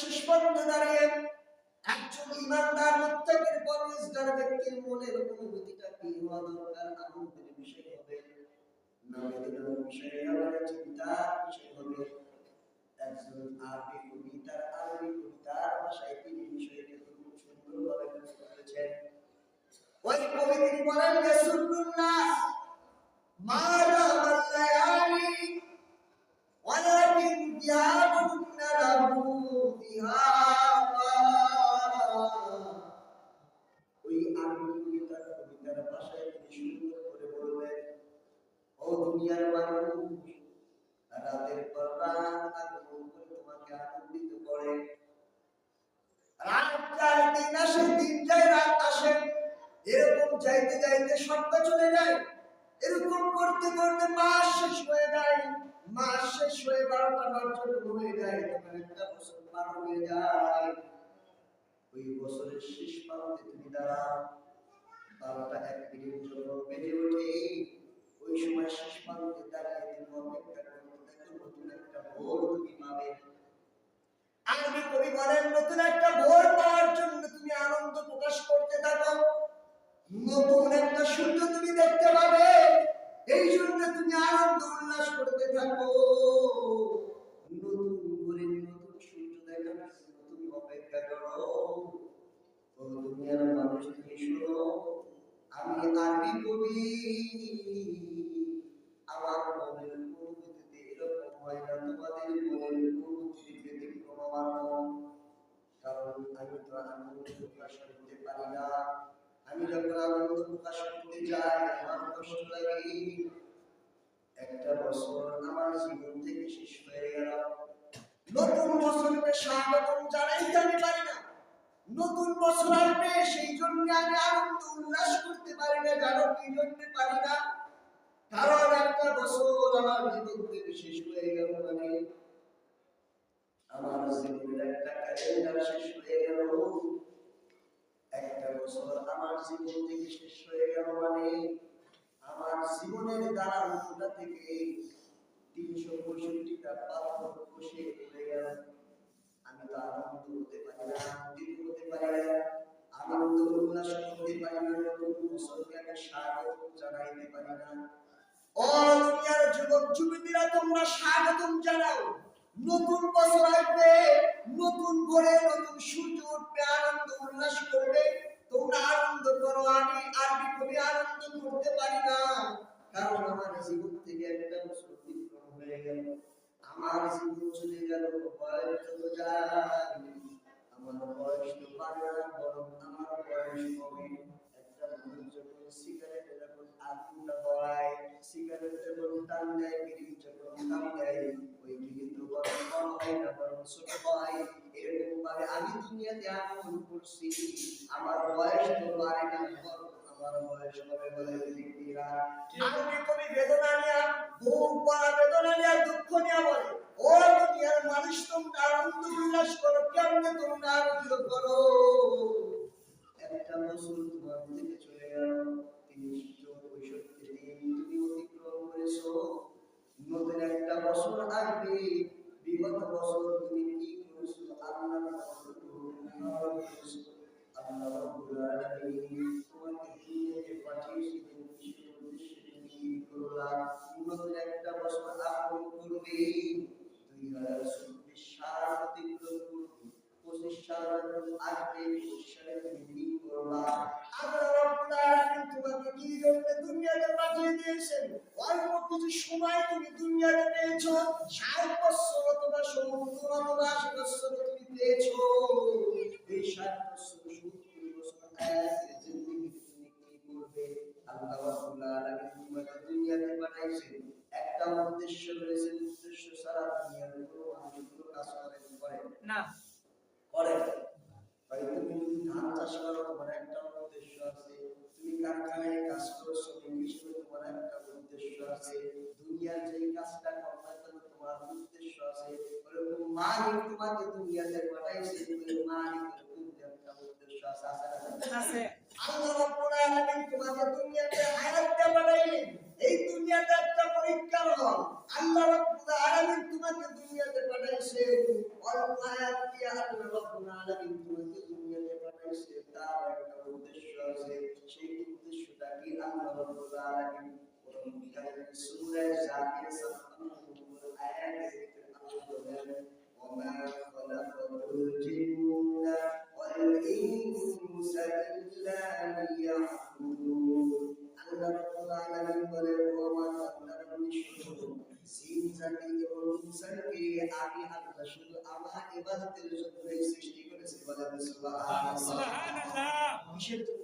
শেষ পর্যন্ত দাঁড়িয়ে একজন ইমানদার মুত্তাকির পরহেজগার ব্যক্তির মনের অনুভূতিটা কি হওয়া দরকার? আনন্দের বিষয় হবে না বেদনার বিষয় হবে, চিন্তার বিষয় হবে। একজন আরবি কবি তার আরবি কবিতার ভাষায় তিনি বিষয়টি খুব সুন্দরভাবে ব্যক্ত করেছেন। ওই কবি তিনি বলেন, ইয়াসুল্লুন নাস মা দামাল লায়ালি ওয়ালাকিন দিয়াবুন্না লাহু দিহাবা। ওই আরবি কবিতার ভাষায় তিনি সুন্দর করে বললেন, ও দুনিয়ার মানুষ, রাতের পর রাত আগমন করে তোমাকে আনন্দিত করে। রাত যায়, দিন আসে, দিন যায়, রাত আসে, এরকম যাইতে যাইতে সপ্তাহ চলে যায়। এরকম করতে করতে মাস শেষ হয়ে যায়। মাস শেষ হয়ে 12টা পর্যন্ত হয়ে যায়, তখন একটা বছর পার হয়ে যায়। ওই বছরের শেষ প্রান্তে তুমি দাঁড়াও, 12টা 1 মিনিট জন্য বেজে ওঠে। ওই সময় শেষ প্রান্তে দাঁড়িয়ে তুমি অপেক্ষা করো, দেখো নতুন একটা ভোর তুমি পাবে। আরবি কবি বলেন, নতুন একটা ভোর পাওয়ার জন্য তুমি আনন্দ প্রকাশ করতে থাকো। নতুন একটা সূর্য তুমি দেখতে পাবে, এই জন্য তুমি আনন্দ উল্লাস করতে থাকো। নতুন ভোরে নতুন সূর্য দেখার জন্য তুমি অপেক্ষা করো। ও দুনিয়ার মানুষ, তুমি শোনো, আমি আরবি কবি, আমার মনের অনুভূতিতে এরকম হয় না তোমাদের মনের অনুভূতির ব্যতিক্রম আমার মন। কারণ আমি তো আনন্দ প্রকাশ করতে পারি না। আমি যখন আনন্দ প্রকাশ করতে যাই আমার কষ্ট লাগে। একটা বছর আমার জীবন থেকে শেষ হয়ে গেল, নতুন বছরকে স্বাগতম জানাইতে আমি পারি না। নতুন বছর আসবে, সেই জন্য আমি আনন্দ উল্লাস করতে পারি না। জানো কি জন্য পারি না? কারণ একটা বছর আমার জীবন থেকে শেষ হয়ে গেল, মানে আমার জীবনের একটা ক্যালেন্ডার শেষ হয়ে গেল। একটা বছর আমার জীবন থেকে শেষ হয়ে গেল, মানে আমার জীবনের দাঁড়ানোটা থেকে 365টা পাথর খসে পড়ে গেল। আমি তো আনন্দ হতে পারি না, আনন্দিত হতে পারি না, আনন্দ উল্লাস করতে পারি না, নতুন বছরকে আমি স্বাগত জানাইতে পারি না। ও দুনিয়ার যুবক যুবতীরা, তোমরা স্বাগতম জানাও। নতুন বছর আসবে, নতুন ভোরে নতুন সূর্য উঠবে, আনন্দ উল্লাস করবে, তোমরা আনন্দ করো। আমি আরবি কবি আনন্দ করতে পারি না, কারণ আমার জীবন থেকে একটা বছর অতিক্রম হয়ে গেল। আমার জীবন চলে গেল, বয়স চলে যায়, আমার বয়স তো বাড়ে না, বরং আমার বয়স কমে। একটা মানুষ যখন সিগারেটে যখন আগুনটা ধরায়, সিগারেট যখন টান দেয়, বিড়ি যখন টান দেয়, ওই বিড়ি তো বরং কম হয় না, বরং ছোট হয়। এরকম ভাবে আমি দুনিয়াতে আগমন করছি, আমার বয়স তো বাড়ে না, বরং আমার বয়স হবে বলে দিদিরা। আরবি কবি বেদনা নিয়ে, বুক ভরা বেদনা নিয়ে, দুঃখ নিয়ে বলে, ও দুনিয়ার মানুষ, তোমরা আনন্দ উল্লাস করো। কেমনে তোমরা আনন্দ করো? একটা বছর তোমার থেকে চলে গেল, 365 দিন তুমি অতিক্রম করেছো। নতুন একটা বছর আসবে, বিগত বছর তুমি কি করেছো? আল্লাহর আল্লাহ রাব্বুল আলামিন তোমাকে দুনিয়াতে পাঠিয়েছিলেন কিসের উদ্দেশ্যে? তুমি কি করলা? নতুন একটা বছর আগমন করবে, 2024 সাল অতিক্রম করবে, 25 সাল আসবে, 25 সালে তুমি কি করবা? আল্লাহ রাব্বুল আলামিন তোমাকে কি জন্য দুনিয়াতে পাঠিয়ে দিয়েছেন? অল্প কিছু সময় তুমি দুনিয়াতে পেয়েছো, 60 বছর অথবা 70 অথবা 80 বছর তুমি পেয়েছো। এই 60 বছর 70 বছর এক জিন্দেগি তুমি কি করবে? আল্লাহ রাব্বুল আলামিন তোমাকে দুনিয়াতে পাঠাইছেন, একটা উদ্দেশ্য রয়েছে। উদ্দেশ্য ছাড়া দুনিয়ার কোনো মানুষ কোনো কাজ করে না, করে। হয়তো তুমি ধান চাষ করো, তোমার একটা উদ্দেশ্য আছে। তুমি কারখানায় কাজ করো, শ্রমিক হিসেবে তোমার একটা উদ্দেশ্য আছে। দুনিয়ার যে কাজটা করতে তোমার উদ্দেশ্য আছে। ওরকম মালিক তোমাকে দুনিয়াতে পাঠাইছে, ওই মালিকের একটা উদ্দেশ্য আছে। আছে। আল্লাহ রাব্বুল আলামিন তোমাকে দুনিয়াতে হায়াতে পাঠাইলেন। এই দুনিয়াটা একটা পরীক্ষার হল। আল্লাহ রাব্বুল আলামিন তোমাকে দুনিয়াতে পাঠাইছে, অল্প হায়াত দিয়ে আল্লাহ রাব্বুল আলামিন তোমাকে দুনিয়াতে পাঠাইছে তার একটা উদ্দেশ্য আছে। সেই উদ্দেশ্যটা কি আল্লাহ রাব্বুল আলামিন কোরআন কারীমের সূরা জারিয়াত 57 নম্বর আয়াতে আল্লাহ বলেন ওমা খালাকাতুল জিন্না ওয়াল ইনসা ইল্লা লিয়াবুদুন। আল্লাহ রাব্বুল আলামিন বলেন ওমা খালাকাতুল জিন জাতি এবং ইনসানকে আমি আল্লাহ শুধু আমার ইবাদতের জন্যই সৃষ্টি করেছি। বলেন সুবহানাল্লাহ। কিসের জন্য